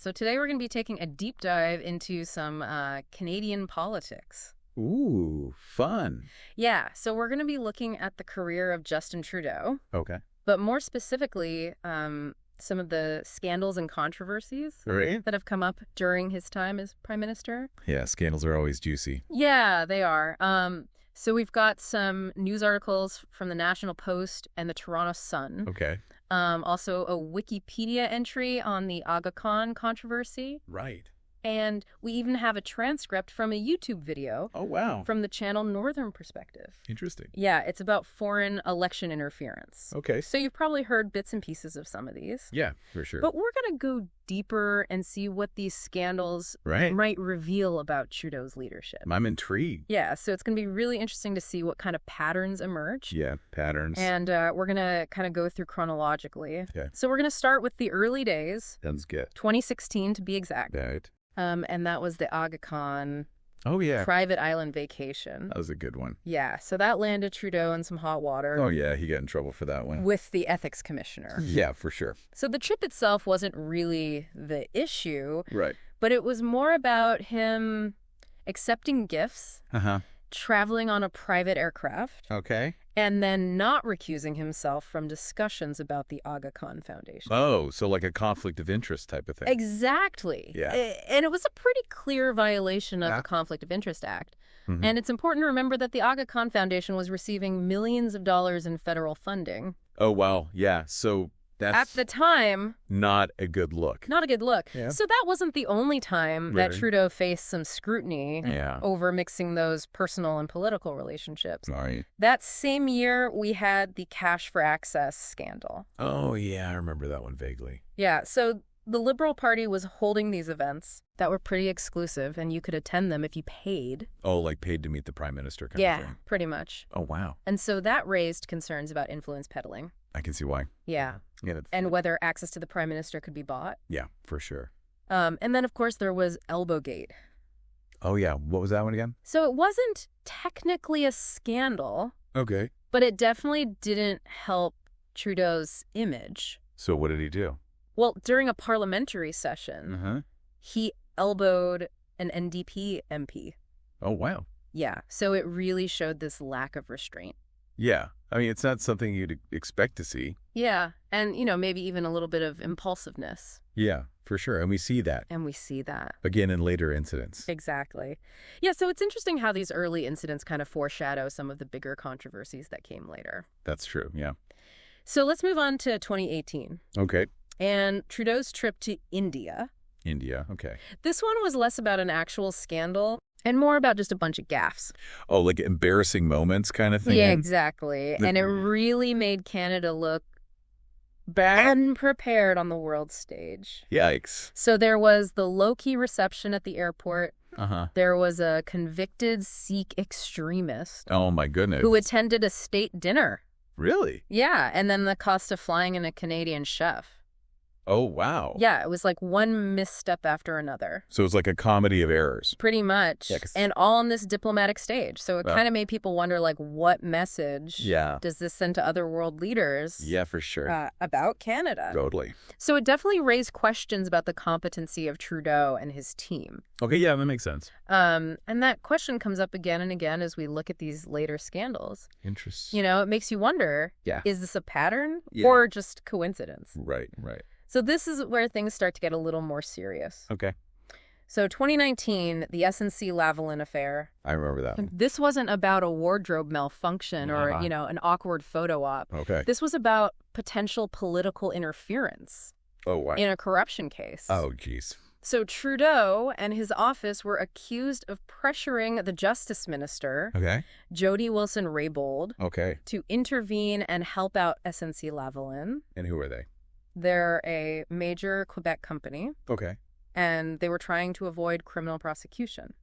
So today we're going to be taking a deep dive into some Canadian politics. Ooh, fun. Yeah, so we're going to be looking at the career of Justin Trudeau. Okay. But more specifically, some of the scandals and controversies that have come up during his time as Prime Minister. Yeah, scandals are always juicy. Yeah, they are. So we've got some news articles from the National Post and the Toronto Sun. Okay. Also a Wikipedia entry on the Aga Khan controversy. Right. And we even have a transcript from a YouTube video. Oh, wow. From the channel Northern Perspective. Interesting. Yeah, it's about foreign election interference. Okay. So you've probably heard bits and pieces of some of these. Yeah, for sure. But we're going to go deeper and see what these scandals might reveal about Trudeau's leadership. I'm intrigued. Yeah, so it's going to be really interesting to see what kind of patterns emerge. Yeah, patterns. And we're going to kind of go through chronologically. Okay. So we're going to start with the early days. Sounds good. 2016 to be exact. Right. And that was the Aga Khan private island vacation. That was a good one. Yeah, so that landed Trudeau in some hot water. Oh, yeah, he got in trouble for that one. With the ethics commissioner. Yeah, for sure. So the trip itself wasn't really the issue. Right. But it was more about him accepting gifts, traveling on a private aircraft. Okay. And then not recusing himself from discussions about the Aga Khan Foundation. Oh, so like a conflict of interest type of thing. Exactly. Yeah. And it was a pretty clear violation of the Conflict of Interest Act. Mm-hmm. And it's important to remember that the Aga Khan Foundation was receiving millions of dollars in federal funding. Oh, wow. Yeah. So that's at the time not a good look. Not a good look. Yeah. So that wasn't the only time that Trudeau faced some scrutiny over mixing those personal and political relationships. Right. That same year, we had the cash for access scandal. Oh, yeah. I remember that one vaguely. Yeah. So the Liberal Party was holding these events that were pretty exclusive, and you could attend them if you paid. Oh, like paid to meet the Prime Minister kind of thing? Yeah, pretty much. Oh, wow. And so that raised concerns about influence peddling. I can see why. Yeah. And whether access to the Prime Minister could be bought. Yeah, for sure. And then, of course, there was Elbowgate. Oh, yeah. What was that one again? So it wasn't technically a scandal. Okay. But it definitely didn't help Trudeau's image. So what did he do? Well, during a parliamentary session, he elbowed an NDP MP. Oh, wow. Yeah. So it really showed this lack of restraint. Yeah. I mean, it's not something you'd expect to see. Yeah. And, maybe even a little bit of impulsiveness. Yeah, for sure. And we see that. Again, in later incidents. Exactly. Yeah, so it's interesting how these early incidents kind of foreshadow some of the bigger controversies that came later. That's true, yeah. So let's move on to 2018. Okay. And Trudeau's trip to India. India, okay. This one was less about an actual scandal and more about just a bunch of gaffes. Oh, like embarrassing moments kind of thing? Yeah, exactly. And it really made Canada look bad and prepared on the world stage. Yikes. So there was the low-key reception at the airport. There was a convicted Sikh extremist. Oh, my goodness. Who attended a state dinner. Really? Yeah, and then the cost of flying in a Canadian chef. Oh, wow. Yeah, it was like one misstep after another. So it was like a comedy of errors. Pretty much. Yeah, and all on this diplomatic stage. So it kind of made people wonder, like, what message does this send to other world leaders? Yeah, for sure. About Canada. Totally. So it definitely raised questions about the competency of Trudeau and his team. Okay, yeah, that makes sense. And that question comes up again and again as we look at these later scandals. Interesting. It makes you wonder, is this a pattern or just coincidence? Right, right. So this is where things start to get a little more serious. Okay. So 2019, the SNC-Lavalin affair. I remember that one. This wasn't about a wardrobe malfunction or, an awkward photo op. Okay. This was about potential political interference. Oh, wow. In a corruption case. Oh, geez. So Trudeau and his office were accused of pressuring the Justice Minister, Jody Wilson-Raybould, to intervene and help out SNC-Lavalin. And who are they? They're a major Quebec company. Okay. And they were trying to avoid criminal prosecution.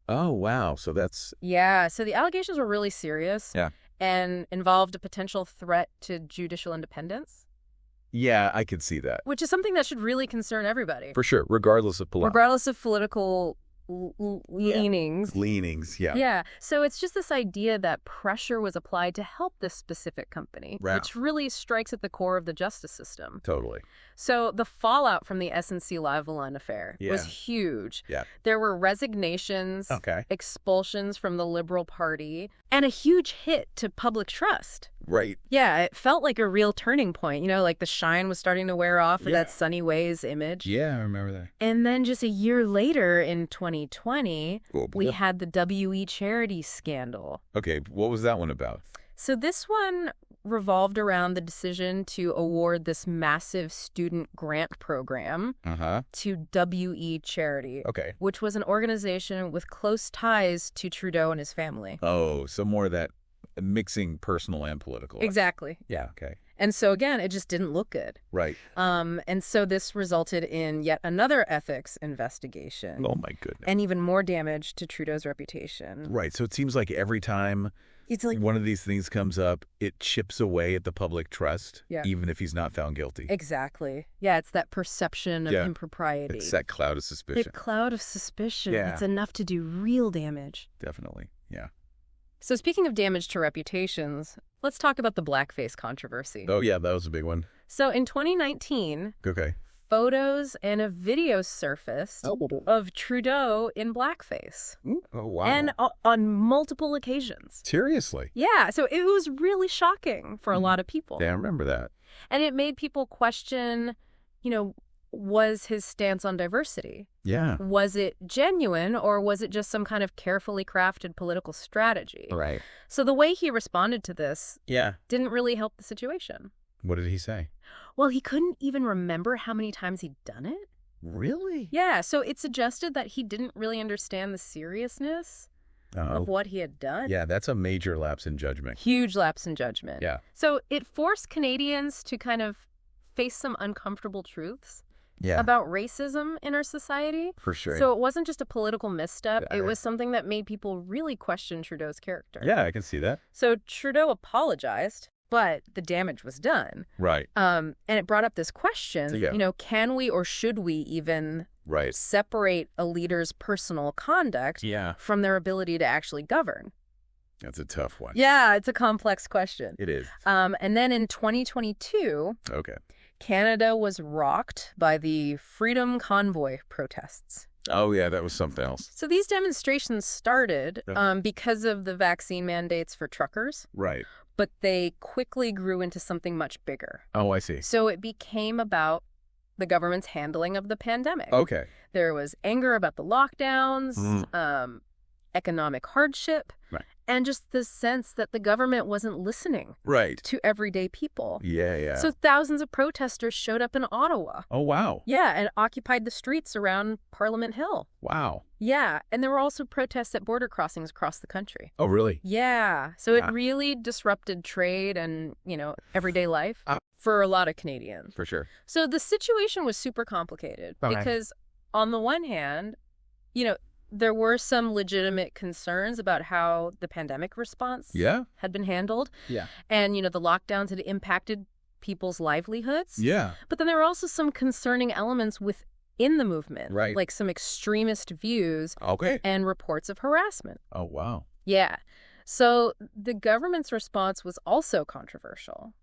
Oh, wow. So that's... Yeah. So the allegations were really serious. Yeah. And involved a potential threat to judicial independence. Yeah, I could see that. Which is something that should really concern everybody. For sure, regardless of political leanings. Leanings, yeah. Yeah. So it's just this idea that pressure was applied to help this specific company, which really strikes at the core of the justice system. Totally. So the fallout from the SNC-Lavalin affair was huge. Yeah. There were resignations, expulsions from the Liberal Party, and a huge hit to public trust. Right. Yeah, it felt like a real turning point. You know, like the shine was starting to wear off of that Sunny Ways image. Yeah, I remember that. And then just a year later in 2020, we had the WE charity scandal. Okay, what was that one about? So this one revolved around the decision to award this massive student grant program to WE Charity, which was an organization with close ties to Trudeau and his family. Oh, so more of that mixing personal and political. Exactly. Yeah, okay. And so, again, it just didn't look good. Right. And so this resulted in yet another ethics investigation. Oh, my goodness. And even more damage to Trudeau's reputation. Right. So it seems like every time it's like one of these things comes up, it chips away at the public trust, even if he's not found guilty. Exactly. Yeah, it's that perception of impropriety. It's that cloud of suspicion. The cloud of suspicion. Yeah. It's enough to do real damage. Definitely. Yeah. So speaking of damage to reputations, let's talk about the blackface controversy. Oh, yeah, that was a big one. So in 2019, photos and a video surfaced of Trudeau in blackface. Oh, wow. And on multiple occasions. Seriously? Yeah, so it was really shocking for a lot of people. Yeah, I remember that. And it made people question, you know, was his stance on diversity? Yeah. Was it genuine, or was it just some kind of carefully crafted political strategy? Right. So the way he responded to this didn't really help the situation. What did he say? Well, he couldn't even remember how many times he'd done it. Really? Yeah, so it suggested that he didn't really understand the seriousness of what he had done. Yeah, that's a major lapse in judgment. Huge lapse in judgment. Yeah. So it forced Canadians to kind of face some uncomfortable truths about racism in our society. For sure. So it wasn't just a political misstep. It was something that made people really question Trudeau's character. Yeah, I can see that. So Trudeau apologized, but the damage was done. Right. And it brought up this question, you know, can we or should we even separate a leader's personal conduct from their ability to actually govern? That's a tough one. Yeah, it's a complex question. It is. And then in 2022, Canada was rocked by the Freedom Convoy protests. Oh, yeah, that was something else. So these demonstrations started because of the vaccine mandates for truckers. Right. But they quickly grew into something much bigger. Oh, I see. So it became about the government's handling of the pandemic. Okay. There was anger about the lockdowns, economic hardship, and just the sense that the government wasn't listening to everyday people. Yeah, yeah. So thousands of protesters showed up in Ottawa. Oh, wow. Yeah, and occupied the streets around Parliament Hill. Wow. Yeah, and there were also protests at border crossings across the country. Oh, really? Yeah, so it really disrupted trade and, you know, everyday life for a lot of Canadians. For sure. So the situation was super complicated because on the one hand, you know, there were some legitimate concerns about how the pandemic response had been handled. Yeah. And, you know, the lockdowns had impacted people's livelihoods. Yeah. But then there were also some concerning elements within the movement. Right. Like some extremist views and reports of harassment. Oh, wow. Yeah. So the government's response was also controversial.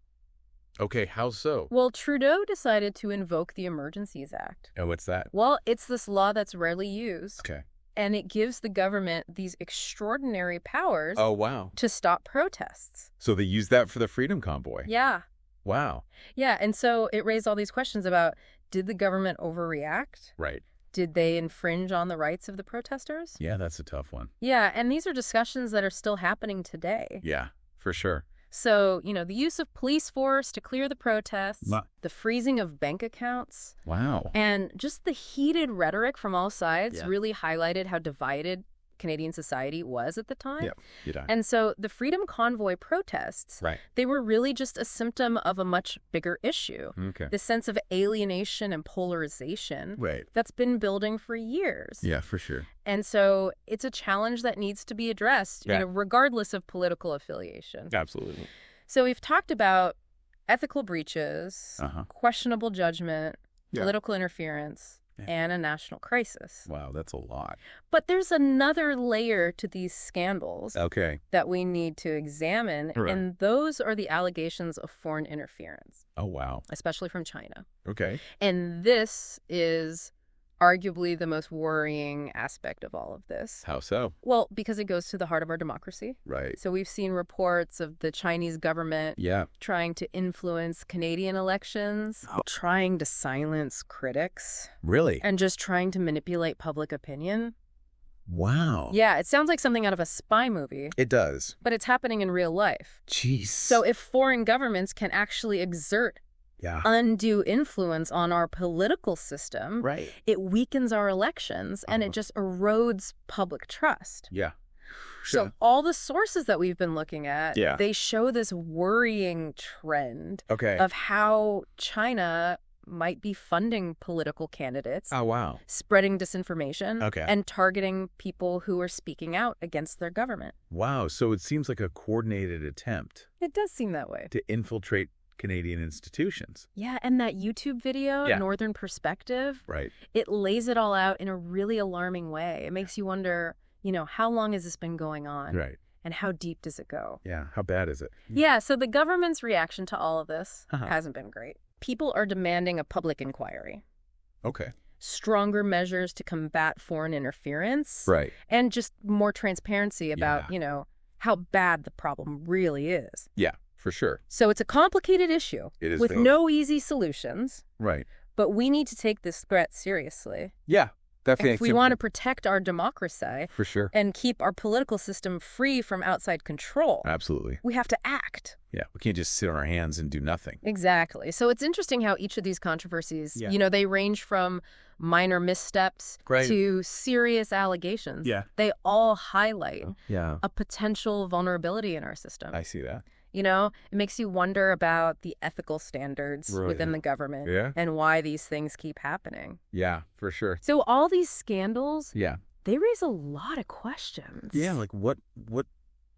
Okay, how so? Well, Trudeau decided to invoke the Emergencies Act. Oh, what's that? Well, it's this law that's rarely used. Okay. And it gives the government these extraordinary powers to stop protests. So they used that for the Freedom Convoy? Yeah. Wow. Yeah, and so it raised all these questions about, did the government overreact? Right. Did they infringe on the rights of the protesters? Yeah, that's a tough one. Yeah, and these are discussions that are still happening today. Yeah, for sure. So, you know, the use of police force to clear the protests, the freezing of bank accounts. Wow. And just the heated rhetoric from all sides really highlighted how divided Canadian society was at the time. Yeah. And so the Freedom Convoy protests, they were really just a symptom of a much bigger issue. Okay. The sense of alienation and polarization that's been building for years. Yeah, for sure. And so it's a challenge that needs to be addressed, you know, regardless of political affiliation. Absolutely. So we've talked about ethical breaches, questionable judgment, political interference, and a national crisis. Wow, that's a lot. But there's another layer to these scandals that we need to examine, and those are the allegations of foreign interference. Oh, wow. Especially from China. Okay. And this is arguably the most worrying aspect of all of this. How so? Well, because it goes to the heart of our democracy. Right. So we've seen reports of the Chinese government trying to influence Canadian elections, trying to silence critics. Really? And just trying to manipulate public opinion. Wow. Yeah, it sounds like something out of a spy movie. It does. But it's happening in real life. Jeez. So if foreign governments can actually exert undue influence on our political system, it weakens our elections and it just erodes public trust. Yeah. So all the sources that we've been looking at, they show this worrying trend of how China might be funding political candidates. Oh, wow. Spreading disinformation and targeting people who are speaking out against their government. Wow. So it seems like a coordinated attempt. It does seem that way. To infiltrate Canadian institutions. Yeah, and that YouTube video, Northern Perspective, right, it lays it all out in a really alarming way. It makes you wonder, how long has this been going on? Right. And how deep does it go? Yeah, how bad is it? Yeah, so the government's reaction to all of this hasn't been great. People are demanding a public inquiry. Okay. Stronger measures to combat foreign interference. Right. And just more transparency about, how bad the problem really is. Yeah. For sure. So it's a complicated issue with no easy solutions. Right. But we need to take this threat seriously. Yeah, definitely. If we want to protect our democracy for sure, and keep our political system free from outside control. Absolutely. We have to act. Yeah, we can't just sit on our hands and do nothing. Exactly. So it's interesting how each of these controversies, they range from minor missteps to serious allegations. Yeah. They all highlight a potential vulnerability in our system. I see that. It makes you wonder about the ethical standards within the government and why these things keep happening. Yeah, for sure. So all these scandals, they raise a lot of questions. Yeah, like what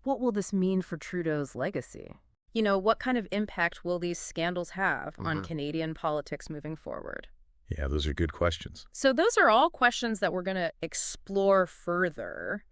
will this mean for Trudeau's legacy? What kind of impact will these scandals have on Canadian politics moving forward? Yeah, those are good questions. So those are all questions that we're going to explore further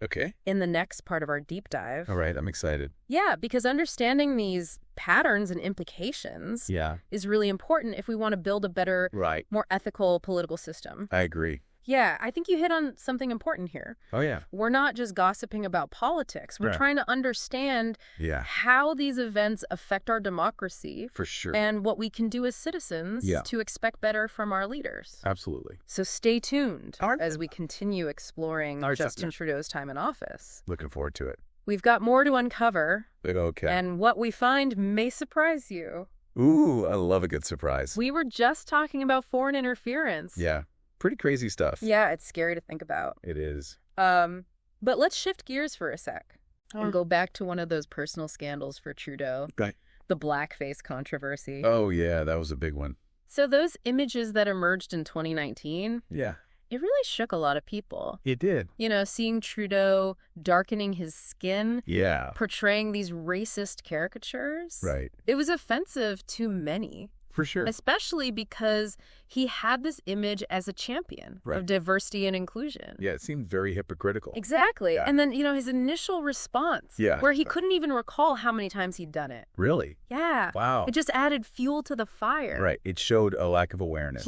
in the next part of our deep dive. All right, I'm excited. Yeah, because understanding these patterns and implications is really important if we want to build a better, more ethical political system. I agree. Yeah, I think you hit on something important here. Oh, yeah. We're not just gossiping about politics. We're trying to understand how these events affect our democracy. For sure. And what we can do as citizens to expect better from our leaders. Absolutely. So stay tuned as we continue exploring Justin Trudeau's time in office. Looking forward to it. We've got more to uncover. Okay. And what we find may surprise you. Ooh, I love a good surprise. We were just talking about foreign interference. Yeah. Pretty crazy stuff. Yeah, it's scary to think about. It is. But let's shift gears for a sec and go back to one of those personal scandals for Trudeau. Right. The blackface controversy. Oh, yeah, that was a big one. So those images that emerged in 2019, it really shook a lot of people. It did. Seeing Trudeau darkening his skin, portraying these racist caricatures. Right. It was offensive to many. For sure. Especially because he had this image as a champion of diversity and inclusion. Yeah, it seemed very hypocritical. Exactly. Yeah. And then, his initial response, where he couldn't even recall how many times he'd done it. Really? Yeah. Wow. It just added fuel to the fire. Right. It showed a lack of awareness.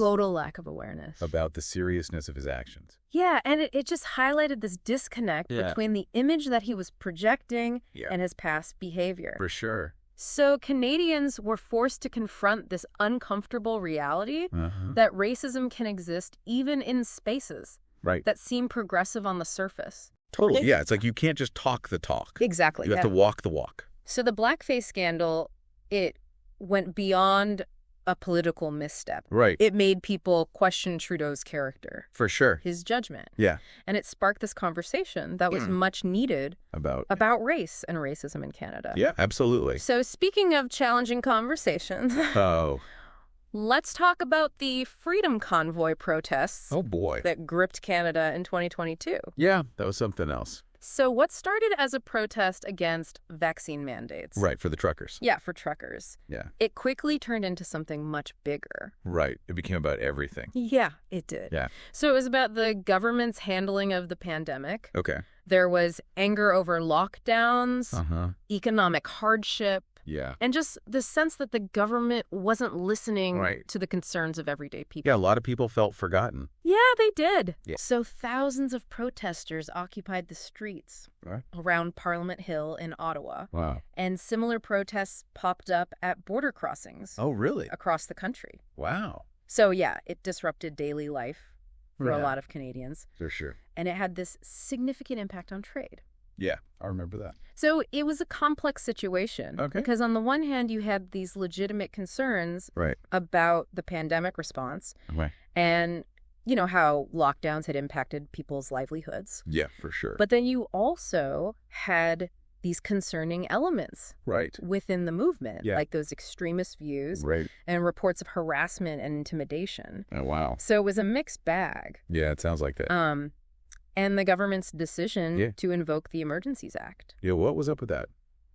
About the seriousness of his actions. Yeah, and it just highlighted this disconnect between the image that he was projecting and his past behavior. For sure. So Canadians were forced to confront this uncomfortable reality that racism can exist even in spaces that seem progressive on the surface. Totally. Yeah, it's like you can't just talk the talk. Exactly. You have to walk the walk. So the blackface scandal, it went beyond a political misstep. Right. It made people question Trudeau's character. For sure. His judgment. Yeah. And it sparked this conversation that was much needed about race and racism in Canada. Yeah, absolutely. So speaking of challenging conversations, let's talk about the Freedom Convoy protests. Oh, boy. That gripped Canada in 2022. Yeah, that was something else. So what started as a protest against vaccine mandates. Right, for the truckers. Yeah, for truckers. Yeah. It quickly turned into something much bigger. Right. It became about everything. Yeah, it did. Yeah. So it was about the government's handling of the pandemic. Okay. There was anger over lockdowns, economic hardship. Yeah. And just the sense that the government wasn't listening to the concerns of everyday people. Yeah, a lot of people felt forgotten. Yeah, they did. Yeah. So thousands of protesters occupied the streets around Parliament Hill in Ottawa. Wow. And similar protests popped up at border crossings. Oh, really? Across the country. Wow. So, yeah, it disrupted daily life for a lot of Canadians. For sure. And it had this significant impact on trade. Yeah, I remember that. So it was a complex situation. Okay. Because on the one hand, you had these legitimate concerns about the pandemic response. Right. And, you know, how lockdowns had impacted people's livelihoods. Yeah, for sure. But then you also had these concerning elements within the movement, like those extremist views and reports of harassment and intimidation. Oh, wow. So it was a mixed bag. Yeah, it sounds like that. And the government's decision to invoke the Emergencies Act. Yeah, what was up with that?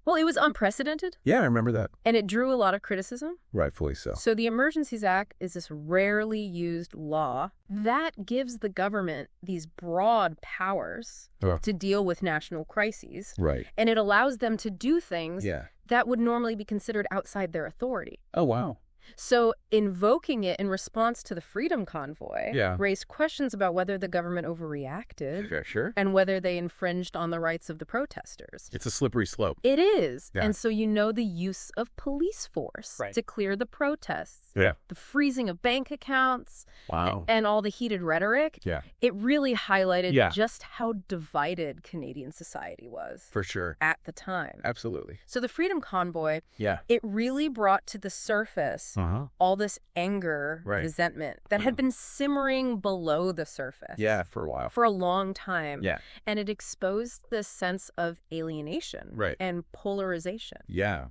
Well, it was unprecedented. Yeah, I remember that. And it drew a lot of criticism. Rightfully so. So the Emergencies Act is this rarely used law that gives the government these broad powers to deal with national crises. Right. And it allows them to do things that would normally be considered outside their authority. Oh, wow. So invoking it in response to the Freedom Convoy raised questions about whether the government overreacted and whether they infringed on the rights of the protesters. It's a slippery slope. It is. Yeah. And so the use of police force to clear the protests, the freezing of bank accounts, and all the heated rhetoric, it really highlighted just how divided Canadian society was. For sure. At the time. Absolutely. So the Freedom Convoy, it really brought to the surface all this anger, resentment that had been simmering below the surface. Yeah, for a while. For a long time. Yeah. And it exposed this sense of alienation and polarization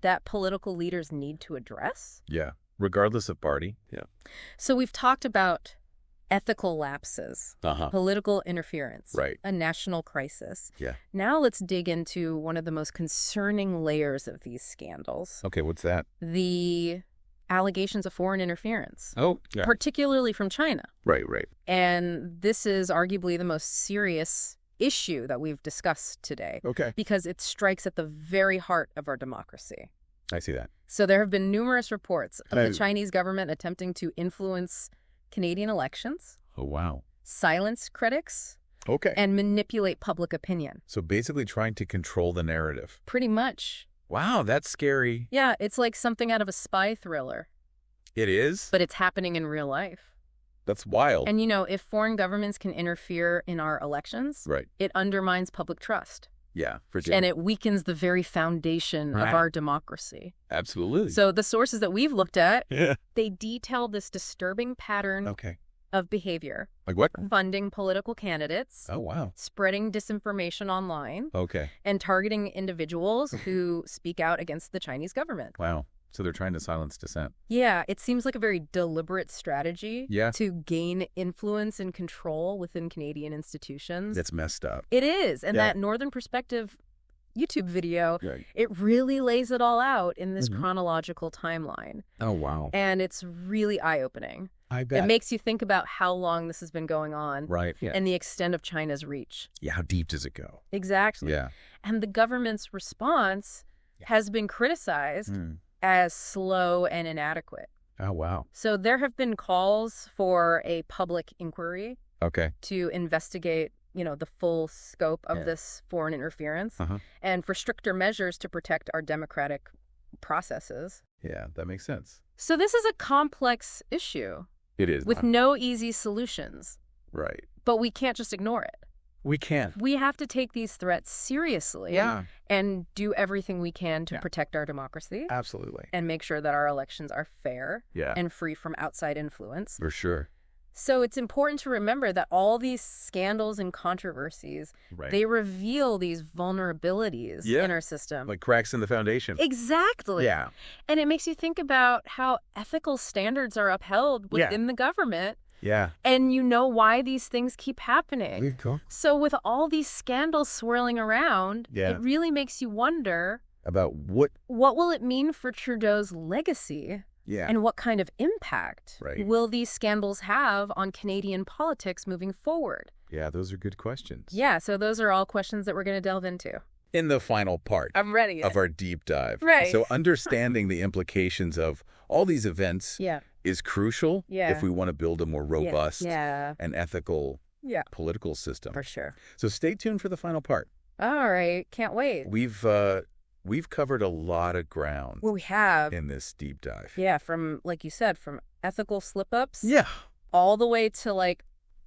that political leaders need to address. Yeah, regardless of party. Yeah. So we've talked about ethical lapses, political interference, a national crisis. Yeah. Now let's dig into one of the most concerning layers of these scandals. Okay, what's that? The allegations of foreign interference. Oh, yeah. Particularly from China. Right. And this is arguably the most serious issue that we've discussed today. Okay. Because it strikes at the very heart of our democracy. I see that. So there have been numerous reports of the Chinese government attempting to influence Canadian elections. Oh, wow. Silence critics. Okay. And manipulate public opinion. So basically trying to control the narrative. Pretty much. Wow, that's scary. Yeah, it's like something out of a spy thriller. It is? But it's happening in real life. That's wild. And, if foreign governments can interfere in our elections, it undermines public trust. Yeah, for sure. And it weakens the very foundation of our democracy. Absolutely. So the sources that we've looked at, they detail this disturbing pattern of behavior. Like what? Funding political candidates. Oh, wow. Spreading disinformation online. Okay. And targeting individuals who speak out against the Chinese government. Wow. So they're trying to silence dissent. Yeah, it seems like a very deliberate strategy to gain influence and control within Canadian institutions. That's messed up. It is. And that Northern Perspective YouTube video, it really lays it all out in this chronological timeline. Oh, wow. And it's really eye-opening. I bet. It makes you think about how long this has been going on. Right. Yeah. And the extent of China's reach. Yeah, how deep does it go? Exactly. Yeah. And the government's response has been criticized as slow and inadequate. Oh, wow. So there have been calls for a public inquiry to investigate, the full scope of this foreign interference and for stricter measures to protect our democratic processes. Yeah, that makes sense. So this is a complex issue. It is. With no easy solutions. Right. But we can't just ignore it. We can't. We have to take these threats seriously and do everything we can to protect our democracy. Absolutely. And make sure that our elections are fair and free from outside influence. For sure. So it's important to remember that all these scandals and controversies, they reveal these vulnerabilities in our system. Like cracks in the foundation. Exactly. Yeah. And it makes you think about how ethical standards are upheld within the government Yeah. And you know why these things keep happening. Cool. So with all these scandals swirling around, it really makes you wonder about what will it mean for Trudeau's legacy? Yeah. And what kind of impact will these scandals have on Canadian politics moving forward? Yeah, those are good questions. Yeah, so those are all questions that we're going to delve into. In the final part I'm ready of our deep dive. Right. So understanding the implications of all these events is crucial if we want to build a more robust and ethical political system. For sure. So stay tuned for the final part. All right. Can't wait. We've covered a lot of ground. Well, we have. In this deep dive. Yeah, from, like you said, from ethical slip-ups. Yeah. All the way to, like,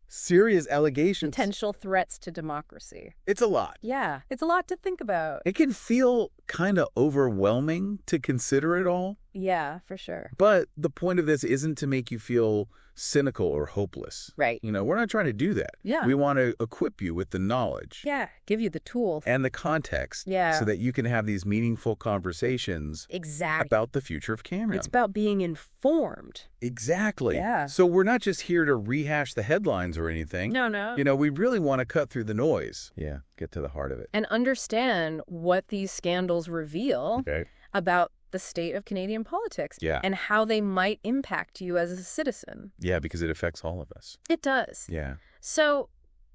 serious allegations. Potential threats to democracy. It's a lot. Yeah, it's a lot to think about. It can feel kind of overwhelming to consider it all. Yeah, for sure. But the point of this isn't to make you feel cynical or hopeless. Right. You know, we're not trying to do that. Yeah. We want to equip you with the knowledge. Yeah, give you the tools. And the context. Yeah. So that you can have these meaningful conversations. Exactly. About the future of Canada. It's about being informed. Exactly. Yeah. So we're not just here to rehash the headlines or anything. No. You know, we really want to cut through the noise. Yeah, get to the heart of it. And understand what these scandals reveal about the state of Canadian politics and how they might impact you as a citizen. Yeah, because it affects all of us. It does. Yeah. So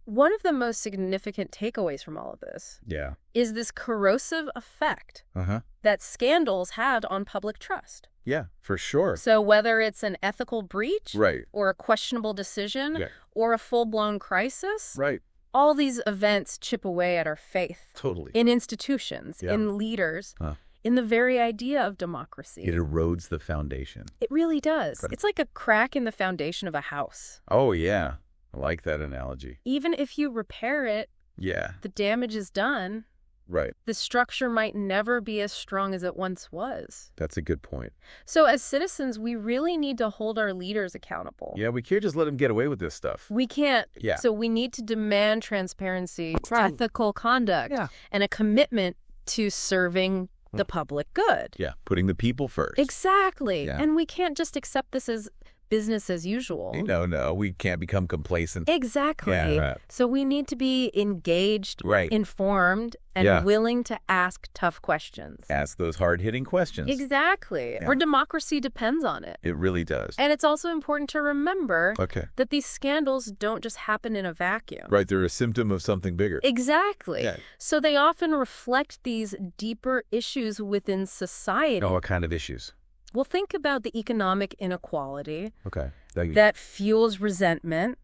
one of the most significant takeaways from all of this is this corrosive effect that scandals had on public trust. Yeah, for sure. So whether it's an ethical breach or a questionable decision or a full-blown crisis, all these events chip away at our faith. Totally. In institutions, in leaders, in the very idea of democracy. It erodes the foundation. It really does. It's like a crack in the foundation of a house. Oh, yeah. I like that analogy. Even if you repair it, the damage is done. Right. The structure might never be as strong as it once was. That's a good point. So as citizens, we really need to hold our leaders accountable. Yeah, we can't just let them get away with this stuff. We can't. Yeah. So we need to demand transparency, ethical conduct, and a commitment to serving the public good. Yeah, putting the people first. Exactly. Yeah. And we can't just accept this as business as usual. No, we can't become complacent. Exactly. Yeah, right. So we need to be engaged, informed, and willing to ask tough questions. Ask those hard-hitting questions. Exactly. Yeah. Our democracy depends on it. It really does. And it's also important to remember that these scandals don't just happen in a vacuum. Right, they're a symptom of something bigger. Exactly. Yeah. So they often reflect these deeper issues within society. Oh, what kind of issues? Well, think about the economic inequality That that fuels resentment,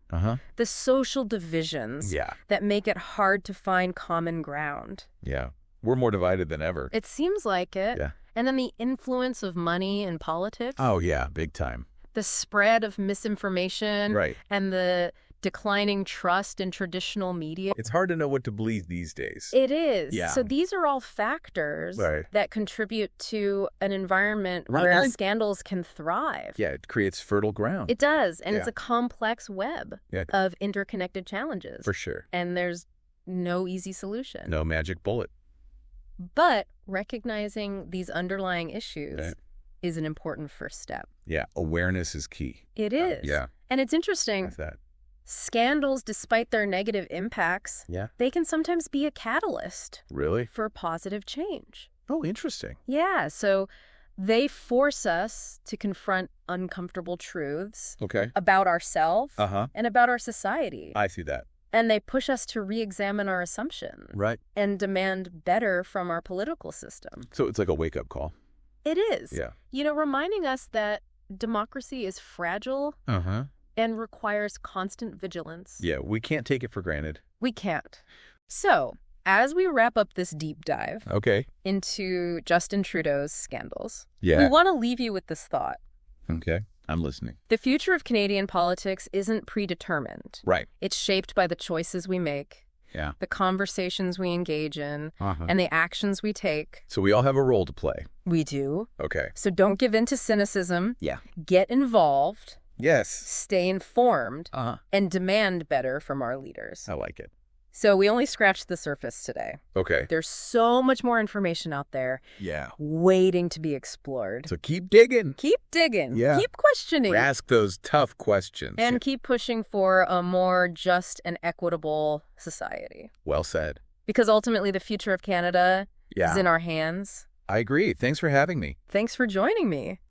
the social divisions that make it hard to find common ground. Yeah. We're more divided than ever. It seems like it. Yeah. And then the influence of money in politics. Oh, yeah, big time. The spread of misinformation. Right. And the declining trust in traditional media. It's hard to know what to believe these days. It is. Yeah. So these are all factors that contribute to an environment where scandals can thrive. Yeah, it creates fertile ground. It does. And it's a complex web Yeah. of interconnected challenges. For sure. And there's no easy solution. No magic bullet. But recognizing these underlying issues is an important first step. Yeah, awareness is key. It is. Yeah. And it's interesting. That's that. Scandals, despite their negative impacts, they can sometimes be a catalyst. Really? For positive change. Oh, interesting. Yeah, so they force us to confront uncomfortable truths about ourselves and about our society. I see that. And they push us to re-examine our assumptions. Right. And demand better from our political system. So it's like a wake-up call. It is. Yeah. You know, reminding us that democracy is fragile and requires constant vigilance. Yeah, we can't take it for granted. We can't. So, as we wrap up this deep dive into Justin Trudeau's scandals, we want to leave you with this thought. Okay, I'm listening. The future of Canadian politics isn't predetermined. Right. It's shaped by the choices we make, the conversations we engage in, and the actions we take. So we all have a role to play. We do. Okay. So don't give in to cynicism. Yeah. Get involved. Yes. Stay informed. And demand better from our leaders. I like it. So we only scratched the surface today. Okay. There's so much more information out there. Yeah. Waiting to be explored. So keep digging. Keep digging. Yeah. Keep questioning. Ask those tough questions. And keep pushing for a more just and equitable society. Well said. Because ultimately the future of Canada is in our hands. I agree. Thanks for having me. Thanks for joining me.